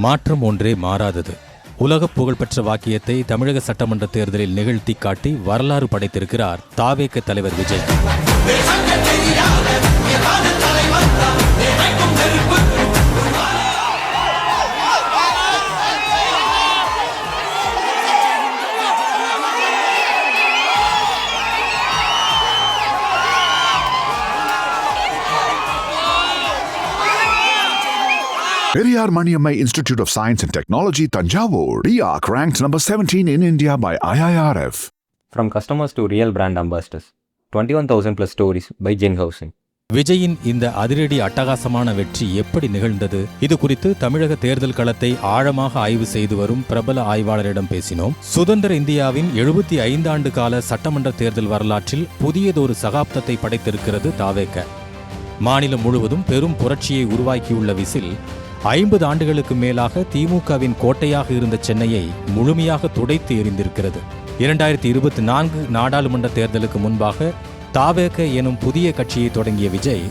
மாற்றம் ஒன்றே மாறாதது. உலக புகழ்பெற்ற வாக்கியத்தை தமிழக சட்டமன்ற தேர்தலில் நிகழ்த்தி காட்டி வரலாறு படைத்திருக்கிறார் தாவேக தலைவர் Vijay. Periyar Maniammai Institute of Science and Technology, Tanjavur. PIARC ranked number 17 in India by IIRF. From customers to real brand ambassadors, 21,000 plus stories by Jen Housing. விஜயின் இந்த அதிரடி அட்டகாசமான வெற்றி எப்படி நிகழ்ந்தது? இது குறித்து தமிழக தேர்தல் களத்தை ஆழமாக ஆய்வு செய்து வரும் பிரபல ஆய்வாளரிடம் பேசினோம். சுதந்திர இந்தியாவின் 75 ஆண்டு கால சட்டமன்ற தேர்தல் வரலாற்றில் புதியதொரு சகாப்தத்தை படைத்திருக்கிறது தாவேக. மாநிலம் முழுவதும் பெரும் புரட்சியை உருவாக்கியுள்ள விசில் 50 ஆண்டுகளுக்கு மேலாக திமுகவின் கோட்டையாக இருந்த சென்னையை முழுமையாக துடைத்து எறிந்திருக்கிறது. 2024 நாடாளுமன்ற தேர்தலுக்கு முன்பாக தாவேக எனும் புதிய கட்சியை தொடங்கிய விஜய்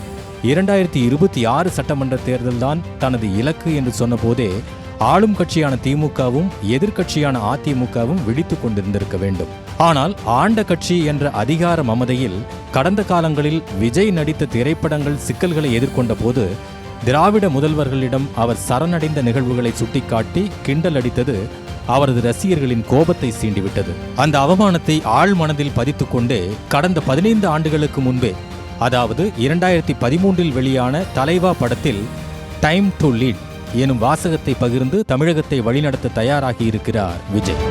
2026 சட்டமன்ற தேர்தல்தான் தனது இலக்கு என்று சொன்னபோதே ஆளும் கட்சியான திமுகவும் எதிர்க்கட்சியான அதிமுகவும் விழித்துக் கொண்டிருந்திருக்க வேண்டும். ஆனால் ஆண்ட கட்சி என்ற அதிகார மமதையில் கடந்த காலங்களில் விஜய் நடித்த திரைப்படங்கள் சிக்கல்களை எதிர்கொண்ட போது திராவிட முதல்வர்களிடம் அவர் சரணடைந்த நிகழ்வுகளை சுட்டிக்காட்டி கிண்டல் அடித்தது அவரது ரசிகர்களின் கோபத்தை சீண்டிவிட்டது. அந்த அவமானத்தை ஆழ் மனதில் பதித்துக் கொண்டே கடந்த 15 ஆண்டுகளுக்கு முன்பே, அதாவது 2013 வெளியான தலைவா படத்தில் டைம் டு லீட் எனும் வாசகத்தை பகிர்ந்து தமிழகத்தை வழிநடத்த தயாராகி இருக்கிறார் விஜய்.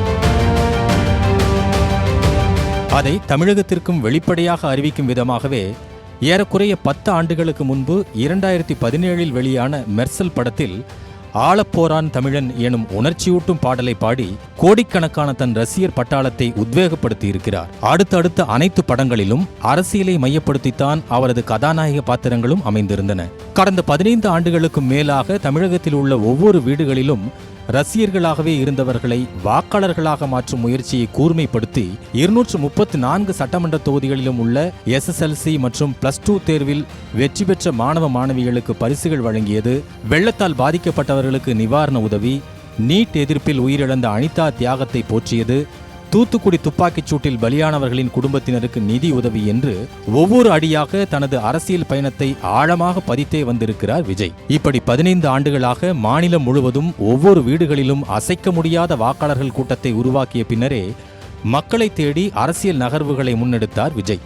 அதை தமிழகத்திற்கும் வெளிப்படையாக அறிவிக்கும் விதமாகவே ஏறக்குறைய 10 ஆண்டுகளுக்கு முன்பு 2017 வெளியான மெர்சல் படத்தில் ஆளப்போரான் தமிழன் எனும் உணர்ச்சியூட்டும் பாடலை பாடி கோடிக்கணக்கான தன் ரசிகர் பட்டாளத்தை உத்வேகப்படுத்தி இருக்கிறார். அடுத்தடுத்த அனைத்து படங்களிலும் அரசியலை மையப்படுத்தித்தான் அவரது கதாநாயக பாத்திரங்களும் அமைந்திருந்தன. கடந்த 15 ஆண்டுகளுக்கு மேலாக தமிழகத்தில் உள்ள ஒவ்வொரு வீடுகளிலும் ரசிகர்களாகவே இருந்தவர்களை வாக்காளர்களாக மாற்றும் முயற்சியை கூர்மைப்படுத்தி 234 சட்டமன்ற தொகுதிகளிலும் உள்ள SSLC மற்றும் +2 தேர்வில் வெற்றி பெற்ற மாணவ மாணவிகளுக்கு பரிசுகள் வழங்கியது, வெள்ளத்தால் பாதிக்கப்பட்டவர்களுக்கு நிவாரண உதவி, நீட் எதிர்ப்பில் உயிரிழந்த அனிதா தியாகத்தை போற்றியது, தூத்துக்குடி துப்பாக்கிச் சூட்டில் பலியானவர்களின் குடும்பத்தினருக்கு நிதி உதவி என்று ஒவ்வொரு அடியாக தனது அரசியல் பயணத்தை ஆழமாக பதித்தே வந்திருக்கிறார் விஜய். இப்படி 15 ஆண்டுகளாக மாநிலம் முழுவதும் ஒவ்வொரு வீடுகளிலும் அசைக்க முடியாத வாக்காளர்கள் கூட்டத்தை உருவாக்கிய பின்னரே மக்களை தேடி அரசியல் நகர்வுகளை முன்னெடுத்தார் விஜய்.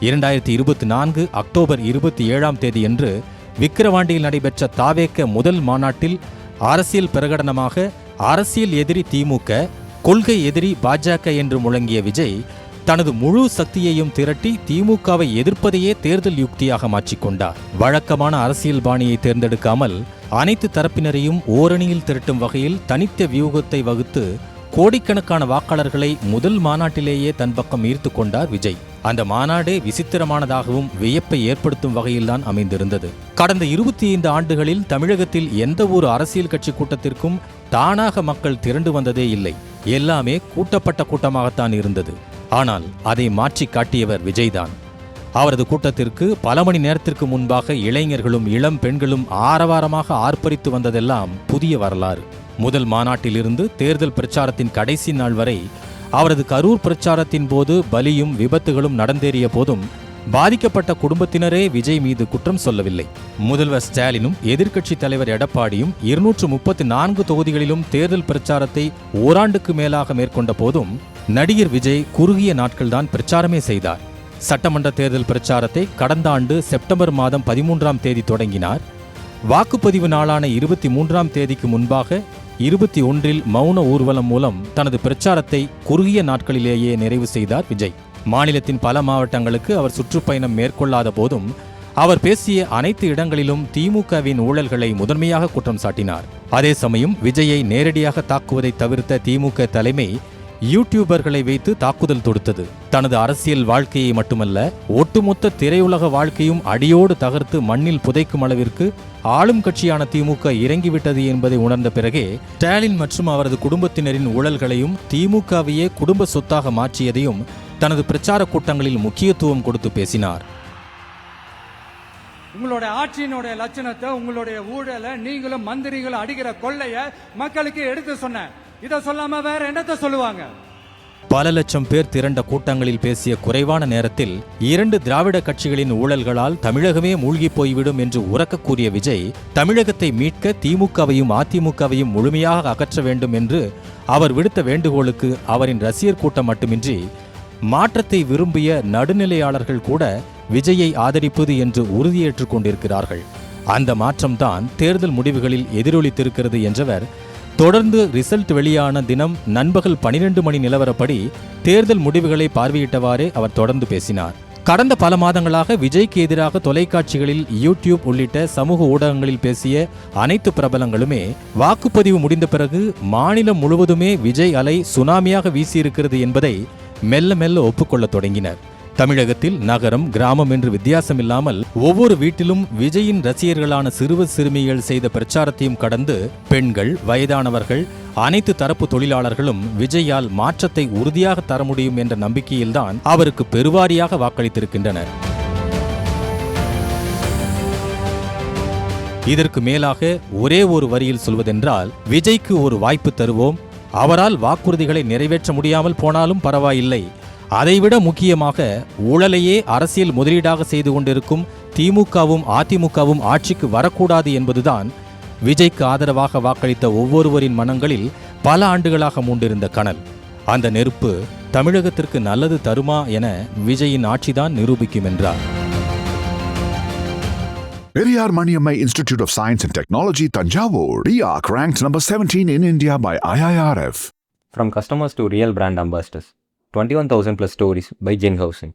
2024 அக்டோபர் 27ஆம் தேதியன்று விக்கிரவாண்டியில் நடைபெற்ற தாவேக முதல் மாநாட்டில் அரசியல் பிரகடனமாக அரசியல் எதிரி திமுக, கொள்கை எதிரி பாஜக என்று முழங்கிய விஜய் தனது முழு சக்தியையும் திரட்டி திமுகவை எதிர்ப்பதையே தேர்தல் யுக்தியாக மாற்றிக்கொண்டார். வழக்கமான அரசியல் பாணியை தேர்ந்தெடுக்காமல் அனைத்து தரப்பினரையும் ஓரணியில் திரட்டும் வகையில் தனித்த வியூகத்தை வகுத்து கோடிக்கணக்கான வாக்காளர்களை முதல் மாநாட்டிலேயே தன் பக்கம் ஈர்த்து கொண்டார் விஜய். அந்த மாநாடே விசித்திரமானதாகவும் வியப்பை ஏற்படுத்தும் வகையில்தான் அமைந்திருந்தது. கடந்த 25 ஆண்டுகளில் தமிழகத்தில் எந்த ஒரு அரசியல் கட்சி கூட்டத்திற்கும் தானாக மக்கள் திரண்டு வந்ததே இல்லை. எல்லாமே கூட்டப்பட்ட கூட்டமாகத்தான் இருந்தது. ஆனால் அதை மாற்றி காட்டியவர் விஜய்தான். அவரது கூட்டத்திற்கு பல மணி நேரத்திற்கு முன்பாக இளைஞர்களும் இளம் பெண்களும் ஆரவாரமாக ஆர்ப்பரித்து வந்ததெல்லாம் புதிய வரலாறு. முதல் மாநாட்டிலிருந்து தேர்தல் பிரச்சாரத்தின் கடைசி நாள் வரை அவரது கரூர் பிரச்சாரத்தின் போது பலியும் விபத்துகளும் நடந்தேறிய போதும் பாதிக்கப்பட்ட குடும்பத்தினரே விஜய் மீது குற்றம் சொல்லவில்லை. முதல்வர் ஸ்டாலினும் எதிர்க்கட்சி தலைவர் எடப்பாடியும் 234 தொகுதிகளிலும் தேர்தல் பிரச்சாரத்தை ஓராண்டுக்கு மேலாக மேற்கொண்ட போதும் நடிகர் விஜய் குறுகிய நாட்கள்தான் பிரச்சாரமே செய்தார். சட்டமன்ற தேர்தல் பிரச்சாரத்தை கடந்த ஆண்டு செப்டம்பர் மாதம் 13ஆம் தேதி தொடங்கினார். வாக்குப்பதிவு நாளான 23ஆம் தேதிக்கு முன்பாக 21இல் மௌன ஊர்வலம் மூலம் தனது பிரச்சாரத்தை குறுகிய நாட்களிலேயே நிறைவு செய்தார் விஜய். மாநிலத்தின் பல மாவட்டங்களுக்கு அவர் சுற்றுப்பயணம் மேற்கொள்ளாத போதும் அவர் பேசிய அனைத்து இடங்களிலும் திமுகவின் ஊழல்களை முதன்மையாக குற்றம் சாட்டினார். அதே சமயம் விஜயை நேரடியாக தாக்குவதை தவிர்த்த திமுக தலைமை யூடியூபர்களை வைத்து தாக்குதல் தொடுத்தது. தனது அரசியல் வாழ்க்கையை மட்டுமல்ல, ஒட்டுமொத்த திரையுலக வாழ்க்கையும் அடியோடு தகர்த்து மண்ணில் புதைக்கும் அளவிற்கு ஆளும் கட்சியான திமுக இறங்கிவிட்டது என்பதை உணர்ந்த பிறகே ஸ்டாலின் மற்றும் அவரது குடும்பத்தினரின் ஊழல்களையும் திமுகவையே குடும்ப சொத்தாக மாற்றியதையும் தனது பிரச்சார கூட்டங்களில் முக்கியத்துவம் கொடுத்து பேசினார். உங்களுடைய ஆட்சியினுடைய லட்சணத்தை, உங்களுடைய ஊழலை, நீங்களும் மந்திரிகளும் அடிக்கிற கொள்ளைய மக்களுக்கு எடுத்து சொன்ன. இதை சொல்லாம வேற என்னத்தை சொல்லுவாங்க? பல லட்சம் பேர் திரண்ட கூட்டங்களில் பேசிய குறைவான நேரத்தில் 2 திராவிட கட்சிகளின் ஊழல்களால் தமிழகமே மூழ்கி போய்விடும் என்று உரக்க கூறிய விஜய், தமிழகத்தை மீட்க திமுகவையும் அதிமுகவையும் முழுமையாக அகற்ற வேண்டும் என்று அவர் விடுத்த வேண்டுகோளுக்கு அவரின் ரசிகர் கூட்டம் மட்டுமின்றி மாற்றத்தை விரும்பிய நடுநிலையாளர்கள் கூட விஜயை ஆதரிப்பது என்று உறுதியேற்றுக் கொண்டிருக்கிறார்கள். அந்த மாற்றம்தான் தேர்தல் முடிவுகளில் எதிரொலித்திருக்கிறது என்றவர், தொடர்ந்து ரிசல்ட் வெளியான தினம் நண்பகல் 12 மணி நிலவரப்படி தேர்தல் முடிவுகளை பார்வையிட்டவாறே அவர் தொடர்ந்து பேசினார். கடந்த பல மாதங்களாக விஜய்க்கு எதிராக தொலைக்காட்சிகளில், யூடியூப் உள்ளிட்ட சமூக ஊடகங்களில் பேசிய அனைத்து பிரபலங்களுமே வாக்குப்பதிவு முடிந்த பிறகு மாநிலம் முழுவதுமே விஜய் அலை சுனாமியாக வீசியிருக்கிறது என்பதை மெல்ல மெல்ல ஒப்புக்கொள்ளத் தொடங்கினர். தமிழகத்தில் நகரம், கிராமம் என்று வித்தியாசமில்லாமல் ஒவ்வொரு வீட்டிலும் விஜயின் ரசிகர்களான சிறுவர் சிறுமிகள் செய்த பிரச்சாரத்தையும் கடந்து பெண்கள், வயதானவர்கள், அனைத்து தரப்பு தொழிலாளர்களும் விஜயால் மாற்றத்தை உறுதியாக தர முடியும் என்ற நம்பிக்கையில்தான் அவருக்கு பெருவாரியாக வாக்களித்திருக்கின்றனர். இதற்கு மேலாக ஒரே ஒரு வரியில் சொல்வதென்றால், விஜய்க்கு ஒரு வாய்ப்பு தருவோம், அவரால் வாக்குறுதிகளை நிறைவேற்ற முடியாமல் போனாலும் பரவாயில்லை, அதைவிட முக்கியமாக ஊழலையே அரசியல் முதலீடாக செய்து கொண்டிருக்கும் திமுகவும் அதிமுகவும் ஆட்சிக்கு வரக்கூடாது என்பதுதான் விஜய்க்கு ஆதரவாக வாக்களித்த ஒவ்வொருவரின் மனங்களில் பல ஆண்டுகளாக மூண்டிருந்த கனல். அந்த நெருப்பு தமிழகத்திற்கு நல்லது தருமா என விஜயின் ஆட்சிதான் நிரூபிக்கும் என்றார். Periyar Maniammai Institute of Science and Technology, Tanjavur. RIAC ranked number 17 in India by IIRF. From customers to real brand ambassadors. 21,000 plus stories by Jen Housing.